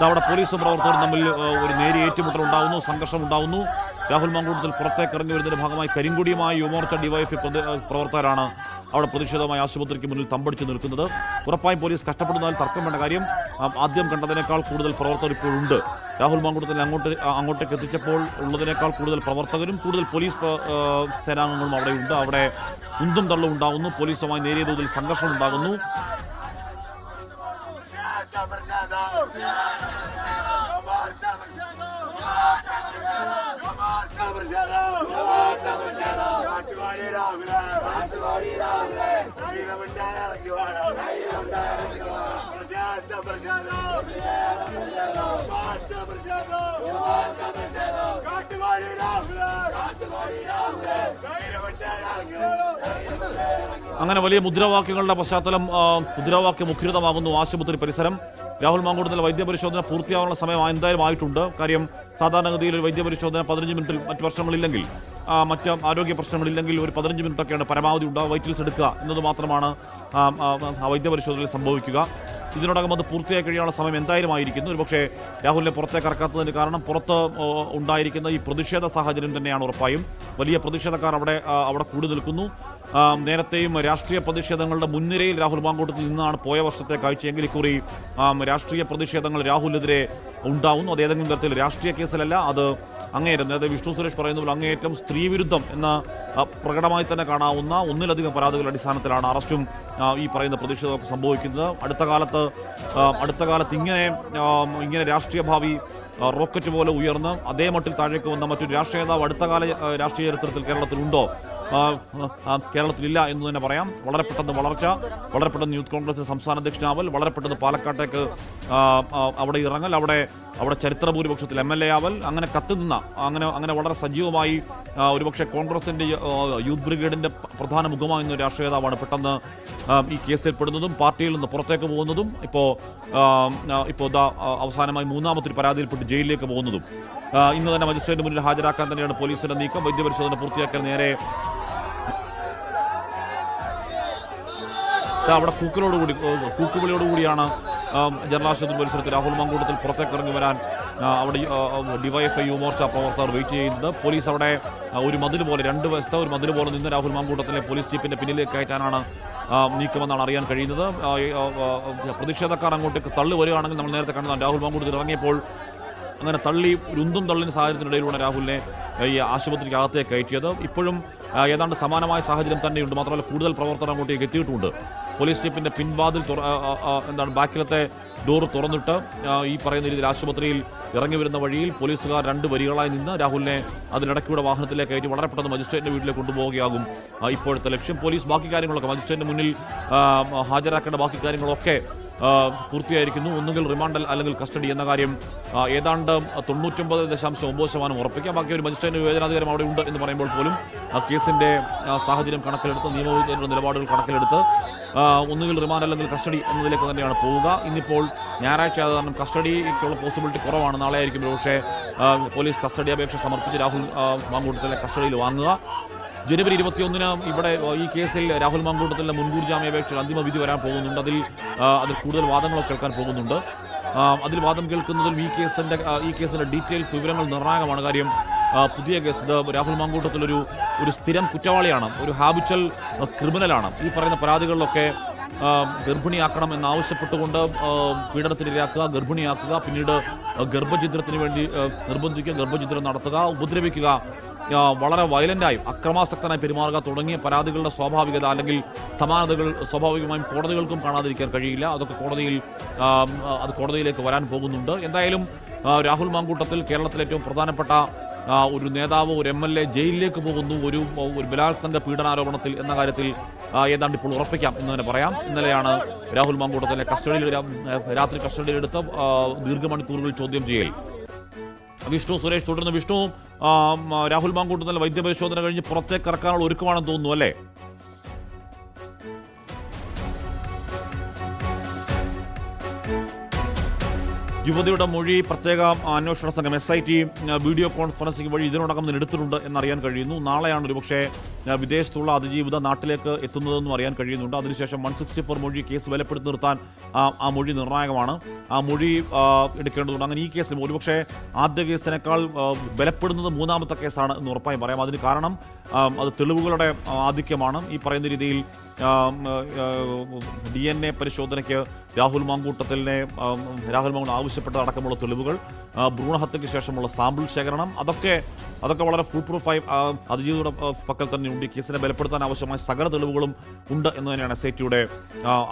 അവിടെ പോലീസും പ്രവർത്തകരും തമ്മിൽ ഒരു നേരിയ ഏറ്റുമുട്ടൽ ഉണ്ടാകുന്നു, സംഘർഷം ഉണ്ടാകുന്നു. രാഹുൽ മാങ്കൂട്ടത്തിൽ പുറത്തേക്ക് ഇറങ്ങി വരുന്നതിന്റെ ഭാഗമായി കരിങ്കൊടിയുമായി യുവമോർച്ച ഡിവൈഎഫ്ഐ പ്രവർത്തകരാണ് അവിടെ പ്രതിഷേധമായി ആശുപത്രിക്ക് മുന്നിൽ തമ്പടിച്ച് നിൽക്കുന്നത്. ഉറപ്പായും പോലീസ് കഷ്ടപ്പെടുന്നതിൽ തർക്കം വേണ്ട കാര്യം. ആദ്യം കണ്ടതിനേക്കാൾ കൂടുതൽ പ്രവർത്തകർ ഇപ്പോഴുണ്ട്. രാഹുൽ മാങ്കൂട്ടത്തിൽ അങ്ങോട്ടേക്ക് എത്തിച്ചപ്പോൾ ഉള്ളതിനേക്കാൾ കൂടുതൽ പ്രവർത്തകരും കൂടുതൽ പോലീസ് സേനാംഗങ്ങളും അവിടെയുണ്ട്. അവിടെ ഉന്തും തള്ളും ഉണ്ടാകുന്നു. പോലീസുമായി നേരിയ തോതിൽ സംഘർഷം ഉണ്ടാകുന്നു. അങ്ങനെ വലിയ മുദ്രാവാക്യങ്ങളുടെ പശ്ചാത്തലം മുദ്രാവാക്യ മുഖരിതമാകുന്നു ആശുപത്രി പരിസരം. രാഹുൽ മാങ്കൂട്ടത്തിലെ വൈദ്യപരിശോധന പൂർത്തിയാവാനുള്ള സമയം എന്തായാലും ആയിട്ടുണ്ട്. കാര്യം സാധാരണഗതിയിൽ ഒരു വൈദ്യപരിശോധന 15 മിനിറ്റിൽ മറ്റ് പ്രശ്നങ്ങളില്ലെങ്കിൽ മറ്റ് ആരോഗ്യ പ്രശ്നങ്ങളില്ലെങ്കിൽ ഒരു 15 മിനിറ്റൊക്കെയാണ് പരമാവധി ഉണ്ടാവുക. വൈറ്റിൽസ് എടുക്കുക എന്നത് മാത്രമാണ് വൈദ്യപരിശോധനയിൽ സംഭവിക്കുക. ഇതിനോടകം അത് പൂർത്തിയായി കഴിയാനുള്ള സമയം എന്തായാലും ആയിരിക്കുന്നു. ഒരുപക്ഷെ രാഹുലിനെ പുറത്തേക്ക് ഇറക്കാത്തതിന് കാരണം പുറത്ത് ഉണ്ടായിരിക്കുന്ന ഈ പ്രതിഷേധ സാഹചര്യം തന്നെയാണ്. ഉറപ്പായും വലിയ പ്രതിഷേധക്കാർ അവിടെ കൂടി നിൽക്കുന്നു. നേരത്തെയും രാഷ്ട്രീയ പ്രതിഷേധങ്ങളുടെ മുൻനിരയിൽ രാഹുൽ മാങ്കൂട്ടത്തിൽ നിന്നാണ് പോയ വർഷത്തെ കാഴ്ചയെങ്കിൽ ഇക്കുറി രാഷ്ട്രീയ പ്രതിഷേധങ്ങൾ രാഹുലിനെതിരെ ഉണ്ടാവുന്നു. അത് ഏതെങ്കിലും തരത്തിൽ രാഷ്ട്രീയ കേസിലല്ല, അത് അങ്ങേയറ്റം നേരത്തെ വിഷ്ണു സുരേഷ് പറയുന്ന പോലെ അങ്ങേയറ്റം സ്ത്രീവിരുദ്ധം എന്ന പ്രകടമായി തന്നെ കാണാവുന്ന ഒന്നിലധികം പരാതികളുടെ അടിസ്ഥാനത്തിലാണ് അറസ്റ്റും ഈ പറയുന്ന പ്രതിഷേധമൊക്കെ സംഭവിക്കുന്നത്. അടുത്ത കാലത്ത് ഇങ്ങനെ രാഷ്ട്രീയ ഭാവി റോക്കറ്റ് പോലെ ഉയർന്ന് അതേ മട്ടിൽ താഴേക്ക് വന്ന മറ്റൊരു രാഷ്ട്രീയ നേതാവ് അടുത്തകാല രാഷ്ട്രീയ ചരിത്രത്തിൽ കേരളത്തിലുണ്ടോ? കേരളത്തിലില്ല എന്ന് തന്നെ പറയാം. വളരെ പെട്ടെന്ന് വളർച്ച, വളരെ പെട്ടെന്ന് യൂത്ത് കോൺഗ്രസ് സംസ്ഥാന അധ്യക്ഷനാവൽ, വളരെ പെട്ടെന്ന് പാലക്കാട്ടേക്ക് അവിടെ ഇറങ്ങൽ, അവിടെ ചരിത്ര ഭൂരിപക്ഷത്തിൽ MLA ആവൽ, അങ്ങനെ കത്തുനിന്ന അങ്ങനെ വളരെ സജീവമായി ഒരുപക്ഷെ കോൺഗ്രസിന്റെ യൂത്ത് ബ്രിഗേഡിന്റെ പ്രധാന മുഖമായിരുന്ന രാഷ്ട്രീയ നേതാവാണ് പെട്ടെന്ന് ഈ കേസിൽ പെടുന്നതും പാർട്ടിയിൽ നിന്ന് പുറത്തേക്ക് പോകുന്നതും ഇപ്പോൾ അവസാനമായി മൂന്നാമത്തെ പരാതിയിൽപ്പെട്ട് ജയിലിലേക്ക് പോകുന്നതും. ഇന്ന് തന്നെ മജിസ്ട്രേറ്റ് മുന്നിൽ ഹാജരാക്കാൻ തന്നെയാണ് പോലീസിന്റെ നീക്കം. വൈദ്യപരിശോധന പൂർത്തിയാക്കാൻ നേരെ അവിടെ കൂക്കുവിളിയോടുകൂടിയാണ് ജനറൽ ആശുപത്രി പരിസരത്ത് രാഹുൽ മാങ്കൂട്ടത്തിൽ പുറത്തേക്ക് ഇറങ്ങി വരാൻ അവിടെ ഡിവൈഎഫ്ഐ യുവമോർച്ച പ്രവർത്തകർ വെയിറ്റ് ചെയ്യുന്നത്. പോലീസ് അവിടെ ഒരു മതിൽ പോലെ 2 വശത്തെ ഒരു മതിൽ പോലെ നിന്ന് രാഹുൽ മാങ്കൂട്ടത്തിലെ പോലീസ് ജീപ്പിന്റെ പിന്നിലേക്ക് കയറ്റാനാണ് നീക്കമെന്നാണ് അറിയാൻ കഴിയുന്നത്. പ്രതിഷേധക്കാർ അങ്ങോട്ടേക്ക് തള്ളി വരികയാണെങ്കിൽ നമ്മൾ നേരത്തെ കണ്ടതാണ് രാഹുൽ മാങ്കൂട്ടത്തിൽ ഇറങ്ങിയപ്പോൾ അങ്ങനെ ഒരു ഉന്തും തള്ളിന് സാഹചര്യത്തിനിടയിലൂടെ രാഹുലിനെ ഈ ആശുപത്രിക്ക് അകത്തേക്ക് കയറ്റിയത്. ഇപ്പോഴും ഏതാണ്ട് സമാനമായ സാഹചര്യം തന്നെയുണ്ട്. മാത്രമല്ല കൂടുതൽ പ്രവർത്തകർ അങ്ങോട്ടേക്ക് എത്തിയിട്ടുണ്ട്. പോലീസ് ജീപ്പിന്റെ പിൻവാതിൽ ബാക്കിലത്തെ ഡോർ തുറന്നിട്ട് ഈ പറയുന്ന രീതിയിൽ ആശുപത്രിയിൽ ഇറങ്ങി വരുന്ന വഴിയിൽ പോലീസുകാർ 2 വരികളായി നിന്ന് രാഹുലിനെ അതിനിടയ്ക്കൂടെ വാഹനത്തിലേക്ക് കയറ്റി വളരെ പെട്ടെന്ന് മജിസ്ട്രേറ്റിന്റെ വീട്ടിലേക്ക് കൊണ്ടുപോവുകയാകും ഇപ്പോഴത്തെ ലക്ഷ്യം. പോലീസ് ബാക്കി കാര്യങ്ങളൊക്കെ മജിസ്ട്രേറ്റിന് മുന്നിൽ ഹാജരാക്കേണ്ട ബാക്കി കാര്യങ്ങളൊക്കെ പൂർത്തിയായിരിക്കുന്നു. ഒന്നുകിൽ റിമാൻഡ് അല്ലെങ്കിൽ കസ്റ്റഡി എന്ന കാര്യം ഏതാണ്ട് 99.9% ഉറപ്പിക്കാം. ബാക്കി ഒരു മജിസ്ട്രേറ്റ് വിവേചനാധികാരം അവിടെ ഉണ്ട് എന്ന് പറയുമ്പോൾ പോലും കേസിന്റെ സാഹചര്യം കണക്കിലെടുത്ത് നിയമവിധേയരുടെ നിലപാടുകൾ കണക്കിലെടുത്ത് ഒന്നുകിൽ റിമാൻഡ് അല്ലെങ്കിൽ കസ്റ്റഡി എന്നതിലേക്ക് തന്നെയാണ് പോവുക. ഇന്നിപ്പോൾ ഞായറാഴ്ച കാരണം കസ്റ്റഡിക്കുള്ള പോസിബിലിറ്റി കുറവാണ്. നാളെ ആയിരിക്കും പക്ഷേ പോലീസ് കസ്റ്റഡി അപേക്ഷ സമർപ്പിച്ച് രാഹുൽ മാങ്കൂട്ടത്തിലെ കസ്റ്റഡിയിൽ വാങ്ങുക. ജനുവരി 21 ഇവിടെ ഈ കേസിൽ രാഹുൽ മാങ്കൂട്ടത്തിലെ മുൻകൂർ ജാമ്യാപേക്ഷയിൽ അന്തിമ വിധി വരാൻ പോകുന്നുണ്ട്. അതിൽ കൂടുതൽ വാദങ്ങളൊക്കെ കേൾക്കാൻ പോകുന്നുണ്ട്. അതിൽ വാദം കേൾക്കുന്നതിൽ ഈ കേസിന്റെ ഡീറ്റെയിൽസ് വിവരങ്ങൾ നിർണായകമാണ്. കാര്യം പുതിയ കേസ് ഇത് രാഹുൽ മാങ്കൂട്ടത്തിൽ ഒരു സ്ഥിരം കുറ്റവാളിയാണ്, ഒരു ഹാബിച്വൽ ക്രിമിനലാണ്. ഈ പറയുന്ന പരാതികളിലൊക്കെ ഗർഭിണിയാക്കണം എന്നാവശ്യപ്പെട്ടുകൊണ്ട് പീഡനത്തിനിരയാക്കുക, ഗർഭിണിയാക്കുക, പിന്നീട് ഗർഭഛിദ്രത്തിന് വേണ്ടി നിർബന്ധിക്കുക, ഗർഭഛിദ്രം നടത്തുക, ഉപദ്രവിക്കുക, വളരെ വയലന്റായും അക്രമാസക്തനായി പെരുമാറുക തുടങ്ങിയ പരാതികളുടെ സ്വാഭാവികത അല്ലെങ്കിൽ സമാനതകൾ സ്വാഭാവികമായും കോടതികൾക്കും കാണാതിരിക്കാൻ കഴിയില്ല. അതൊക്കെ കോടതിയിലേക്ക് വരാൻ പോകുന്നുണ്ട്. എന്തായാലും രാഹുൽ മാങ്കൂട്ടത്തിൽ കേരളത്തിലെ ഏറ്റവും പ്രധാനപ്പെട്ട ഒരു നേതാവ്, ഒരു MLA ജയിലിലേക്ക് പോകുന്നു ഒരു ബലാത്സംഗ പീഡനാരോപണത്തിൽ എന്ന കാര്യത്തിൽ ഏതാണ്ട് ഇപ്പോൾ ഉറപ്പിക്കാം എന്ന് തന്നെ പറയാം. ഇന്നലെയാണ് രാഹുൽ മാങ്കൂട്ടത്തിലെ രാത്രി കസ്റ്റഡിയിലെടുത്ത് ദീർഘമണിക്കൂറുകൾ ചോദ്യം ചെയ്യൽ. വിഷ്ണു സുരേഷ് തുടർന്ന്. വിഷ്ണു, രാഹുൽ മാങ്കൂട്ടത്തിൽ വൈദ്യപരിശോധന കഴിഞ്ഞ് പുറത്തേക്ക് ഇറക്കാനുള്ള ഒരുക്കമാണെന്ന് തോന്നുന്നു അല്ലേ? യുവതിയുടെ മൊഴി പ്രത്യേക അന്വേഷണ സംഘം SIT വീഡിയോ കോൺഫറൻസിംഗ് വഴി ഇതിനോടകം തന്നെ എടുത്തിട്ടുണ്ട് എന്നറിയാൻ കഴിയുന്നു. നാളെയാണ് ഒരുപക്ഷെ വിദേശത്തുള്ള അതിജീവിത നാട്ടിലേക്ക് എത്തുന്നതെന്നും അറിയാൻ കഴിയുന്നുണ്ട്. അതിനുശേഷം 164 മൊഴി കേസ് ബലപ്പെടുത്തി നിർത്താൻ ആ മൊഴി നിർണായകമാണ്. ആ മൊഴി എടുക്കേണ്ടതുണ്ട്. അങ്ങനെ ഈ കേസിൽ ഒരുപക്ഷെ ആദ്യ കേസിനേക്കാൾ ബലപ്പെടുന്നത് മൂന്നാമത്തെ കേസാണ് എന്ന് ഉറപ്പായും പറയാം. അതിന് കാരണം അത് തെളിവുകളുടെ ആധിക്യമാണ്. ഈ പറയുന്ന രീതിയിൽ DNA പരിശോധനയ്ക്ക് രാഹുൽ മാങ്കൂട്ടത്തിലിനെ ആവശ്യപ്പെട്ട അടക്കമുള്ള തെളിവുകൾ, ഭ്രൂണഹത്യയ്ക്ക് ശേഷമുള്ള സാമ്പിൾ ശേഖരണം, അതൊക്കെ വളരെ ഫുൾ പ്രൂഫായി അതിജീവിതയുടെ പക്കൽ തന്നെയുണ്ട്. ഈ കേസിനെ ബലപ്പെടുത്താൻ ആവശ്യമായ സകല തെളിവുകളും ഉണ്ട് എന്ന് തന്നെയാണ് SITയുടെ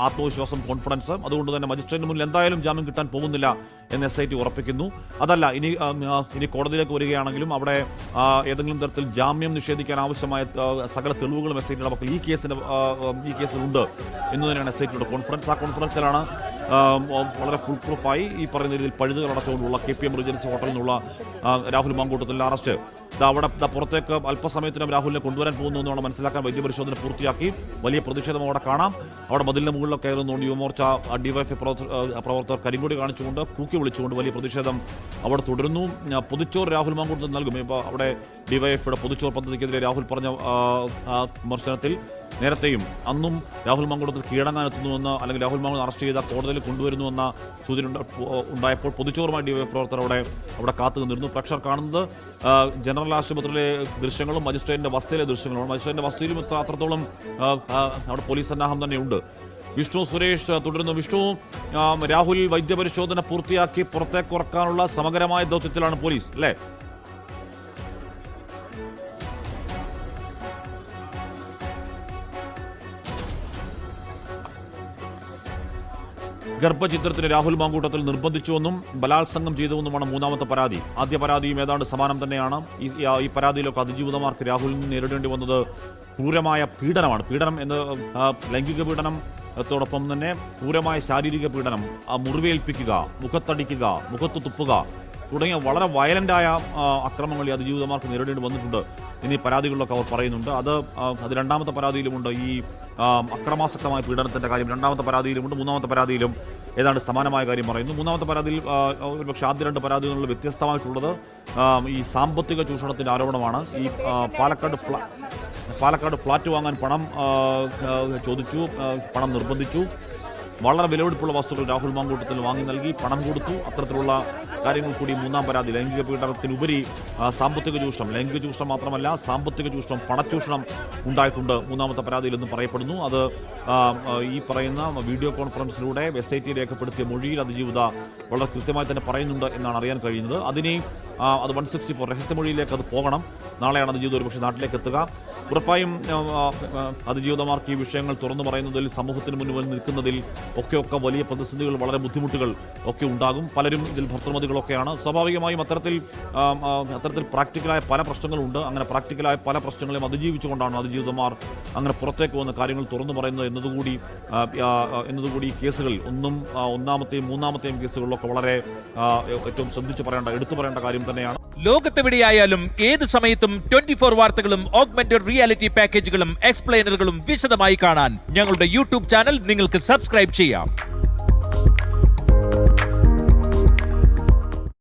ആത്മവിശ്വാസം, കോൺഫിഡൻസ്. അതുകൊണ്ട് തന്നെ മജിസ്ട്രേറ്റിന് മുന്നിൽ എന്തായാലും ജാമ്യം കിട്ടാൻ പോകുന്നില്ല എന്ന് SIT ഉറപ്പിക്കുന്നു. അതല്ല, ഇനി കോടതിയിലേക്ക് വരികയാണെങ്കിലും അവിടെ ഏതെങ്കിലും തരത്തിൽ ജാമ്യം നിഷേധിക്കാൻ ആവശ്യമായ സകല തെളിവുകളും SITയുടെ പക്കൽ ഈ കേസിലുണ്ട് എന്ന് തന്നെയാണ് SITയുടെ കോൺഫിഡൻസ്. ആ കോൺഫിഡൻസിലാണ് വളരെ ഫുൾ പ്രൂഫായി ഈ പറയുന്ന രീതിയിൽ പഴുതുകൾ അടച്ചുകൊണ്ടുള്ള KPM റെസിഡൻസി ഹോട്ടലിൽ നിന്നുള്ള രാഹുൽ മാങ്കൂട്ടത്തിലെ അറസ്റ്റ്. അവിടെ പുറത്തേക്ക് അല്പസമയത്തിനും രാഹുലിനെ കൊണ്ടുവരാൻ പോകുന്നു എന്നാണ് മനസ്സിലാക്കാൻ വൈദ്യപരിശോധന പൂർത്തിയാക്കി. വലിയ പ്രതിഷേധം അവിടെ കാണാം. അവിടെ മതിലിന് മുകളിലൊക്കെ കയറുന്നുകൊണ്ട് യുവമോർച്ച DYFI പ്രവർത്തകർ കരിങ്കൊടി കാണിച്ചുകൊണ്ട് കൂക്കി വിളിച്ചുകൊണ്ട് വലിയ പ്രതിഷേധം അവിടെ തുടരുന്നു. പൊതിച്ചോർ രാഹുൽ മാങ്കൂട്ടത്തിൽ നൽകും. ഇപ്പോൾ അവിടെ DYFIയുടെ പൊതിച്ചോർ പദ്ധതിക്കെതിരെ രാഹുൽ പറഞ്ഞ വിമർശനത്തിൽ നേരത്തെയും അന്നും രാഹുൽ മാങ്കൂട്ടത്തിൽ കീഴടങ്ങാനെത്തുന്നുവെന്ന്, അല്ലെങ്കിൽ രാഹുൽ മാങ്കൂട്ടം അറസ്റ്റ് ചെയ്ത കോടതിയിൽ കൊണ്ടുവരുന്നുവെന്ന സൂചന ഉണ്ടായപ്പോൾ പൊതിച്ചോറുമായി DYFI പ്രവർത്തകർ അവിടെ കാത്തു നിന്നിരുന്നു. പ്രേക്ഷകർ കാണുന്നത് ജനറൽ ആശുപത്രിയിലെ ദൃശ്യങ്ങളും മജിസ്ട്രേറ്റിന്റെ വസതിയിലെ ദൃശ്യങ്ങളുമാണ്. മജിസ്ട്രേറ്റിന്റെ വസതിയിലും അത്രത്തോളം അവിടെ പോലീസ് സന്നാഹം തന്നെയുണ്ട്. വിഷ്ണു സുരേഷ് തുടരുന്നു. വിഷ്ണു, രാഹുൽ വൈദ്യപരിശോധന പൂർത്തിയാക്കി പുറത്തേക്ക് ഉറക്കാനുള്ള സമഗ്രമായ ദൗത്യത്തിലാണ് പോലീസ്, അല്ലേ? ഗർഭചിത്രത്തിന് രാഹുൽ മാങ്കൂട്ടത്തിൽ നിർബന്ധിച്ചുവെന്നും ബലാത്സംഗം ചെയ്തുവെന്നുമാണ് മൂന്നാമത്തെ പരാതി. ആദ്യ പരാതിയും ഏതാണ്ട് സമാനം തന്നെയാണ്. ഈ പരാതിയിലൊക്കെ അതിജീവിതമാർക്ക് രാഹുലിന് നേരിടേണ്ടി വന്നത് ക്രൂരമായ പീഡനമാണ്. പീഡനം എന്ന് ലൈംഗിക പീഡനത്തോടൊപ്പം തന്നെ ക്രൂരമായ ശാരീരിക പീഡനം, മുറിവേൽപ്പിക്കുക, മുഖത്തടിക്കുക, മുഖത്ത് തുപ്പുക തുടങ്ങിയ വളരെ വയലന്റായ അക്രമങ്ങൾ ഈ അതിജീവിതമാർക്ക് നേരിടേണ്ടി വന്നിട്ടുണ്ട് എന്നീ പരാതികളിലൊക്കെ അവർ പറയുന്നുണ്ട്. അത് രണ്ടാമത്തെ പരാതിയിലുമുണ്ട്. ഈ അക്രമാസക്തമായ പീഡനത്തിന്റെ കാര്യം രണ്ടാമത്തെ പരാതിയിലുമുണ്ട്. മൂന്നാമത്തെ പരാതിയിലും ഏതാണ്ട് സമാനമായ കാര്യം പറയുന്നു. മൂന്നാമത്തെ പരാതിയിൽ ഒരുപക്ഷെ ആദ്യ രണ്ട് പരാതികളിൽ വ്യത്യസ്തമായിട്ടുള്ളത് ഈ സാമ്പത്തിക ചൂഷണത്തിന്റെ ആരോപണമാണ്. ഈ പാലക്കാട് ഫ്ളാറ്റ് വാങ്ങാൻ പണം ചോദിച്ചു, പണം നിർബന്ധിച്ചു. വളരെ വിലപിടിപ്പുള്ള വസ്തുക്കൾ രാഹുൽ മാങ്കൂട്ടത്തിൽ വാങ്ങി നൽകി, പണം കൊടുത്തു. അത്തരത്തിലുള്ള കാര്യങ്ങൾ കൂടി മൂന്നാം പരാതി. ലൈംഗിക പീഡനത്തിനുപരി സാമ്പത്തിക ചൂഷണം, ലൈംഗിക ചൂഷണം മാത്രമല്ല സാമ്പത്തിക ചൂഷണം, പണച്ചൂഷണം ഉണ്ടായിട്ടുണ്ട് മൂന്നാമത്തെ പരാതിയിൽ എന്ന് പറയപ്പെടുന്നു. അത് ഈ പറയുന്ന വീഡിയോ കോൺഫറൻസിലൂടെ SIT രേഖപ്പെടുത്തിയ മൊഴിയിൽ അതിജീവിത വളരെ കൃത്യമായി തന്നെ പറയുന്നുണ്ട് എന്നാണ് അറിയാൻ കഴിയുന്നത്. അത് 164 രഹസ്യമൊഴിയിലേക്ക് അത് പോകണം. നാളെയാണ് അതിജീവിത ഒരുപക്ഷെ നാട്ടിലേക്ക് എത്തുക. ഉറപ്പായും അതിജീവിതമാർക്ക് ഈ വിഷയങ്ങൾ തുറന്നു പറയുന്നതിൽ, സമൂഹത്തിന് മുന്നിൽ നിൽക്കുന്നതിൽ ഒക്കെ വലിയ പ്രതിസന്ധികൾ, വളരെ ബുദ്ധിമുട്ടുകൾ ഒക്കെ ഉണ്ടാകും. പലരും ഇതിൽ ഭർത്തൃമതികളൊക്കെയാണ്. സ്വാഭാവികമായും അത്തരത്തിൽ പ്രാക്ടിക്കലായ പല പ്രശ്നങ്ങളുണ്ട്. അങ്ങനെ പ്രാക്ടിക്കലായ പല പ്രശ്നങ്ങളെയും അതിജീവിച്ചുകൊണ്ടാണ് അതിജീവിതമാർ അങ്ങനെ പുറത്തേക്ക് വന്ന് കാര്യങ്ങൾ തുറന്നു പറയുന്നത് എന്നതുകൂടി ഈ കേസുകൾ ഒന്നാമത്തെയും മൂന്നാമത്തെയും കേസുകളിലൊക്കെ വളരെ ഏറ്റവും ശ്രദ്ധിച്ച് എടുത്തു പറയേണ്ട കാര്യം തന്നെയാണ്. ലോകത്തെവിടെയായാലും ഏത് സമയത്തും 24 വാർത്തകളും ഓഗ്മെന്റഡ് റിയാലിറ്റി പാക്കേജുകളും എക്സ്പ്ലെയിനറുകളും വിശദമായി കാണാൻ ഞങ്ങളുടെ YouTube ചാനൽ നിങ്ങൾക്ക് സബ്സ്ക്രൈബ് ചെയ്യാം.